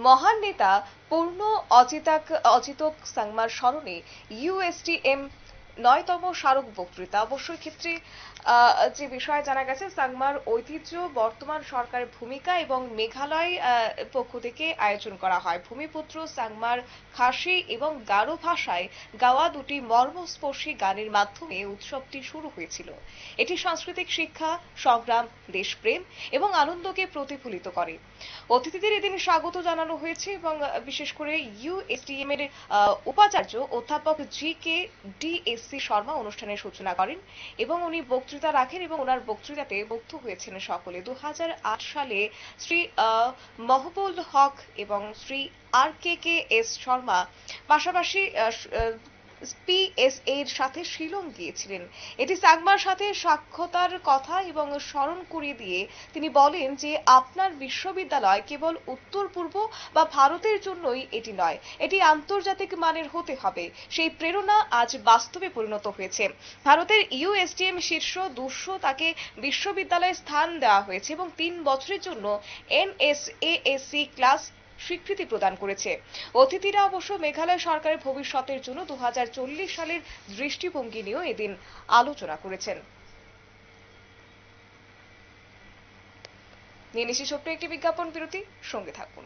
মহান নেতা পূর্ণ অজিতক সাংমার স্মরণে ইউএসটিএম 9তম স্মারক বক্তৃতা। অবশ্যই ক্ষেত্রে যে বিষয় জানা গেছে, সাংমার ঐতিহ্য, বর্তমান সরকারের ভূমিকা এবং মেঘালয় পক্ষ থেকে আয়োজন করা হয়। ভূমিপুত্র সাংমার খাসি এবং গারো ভাষায় গাওয়া দুটি মর্মস্পর্শী গানের মাধ্যমে উৎসবটি শুরু হয়েছিল। এটি সাংস্কৃতিক শিক্ষা, সংগ্রাম, দেশপ্রেম এবং আনন্দকে প্রতিফলিত করে। অতিথিদের এদিন স্বাগত জানানো হয়েছে এবং বিশেষ করে ইউএসটিএম এর উপাচার্য অধ্যাপক GK DSC শর্মা অনুষ্ঠানের সূচনা করেন এবং উনি বক্তৃতা রাখেন এবং ওনার বক্তৃতাতে মুগ্ধ হয়েছেন সকলে। 2008 সালে শ্রী মহবুল হক এবং শ্রী RKKS শর্মা পাশাপাশি PSA এর সাথে শিলং গিয়েছিলেন। এটি সাংমার সাথে সাক্ষাতের কথা এবং স্মরণ করিয়ে দিয়ে তিনি বলেন যে আপনার বিশ্ববিদ্যালয় কেবল উত্তর পূর্ব বা ভারতের জন্যই এটি নয়, এটি আন্তর্জাতিক মানের হতে হবে। সেই প্রেরণা আজ বাস্তবে পরিণত হয়েছে। ভারতের ইউএসটিএম শীর্ষ 200 তাকে বিশ্ববিদ্যালয়ে স্থান দেওয়া হয়েছে এবং 3 বছরের জন্য NSASC ক্লাস স্বীকৃতি প্রদান করেছে। অতিথিরা অবশ্য মেঘালয় সরকারের ভবিষ্যতের জন্য 2040 সালের দৃষ্টিভঙ্গি নিয়েও এদিন আলোচনা করেছেন। নিয়ে নিচ্ছি ছোট্ট একটি বিজ্ঞাপন বিরতি, সঙ্গে থাকুন।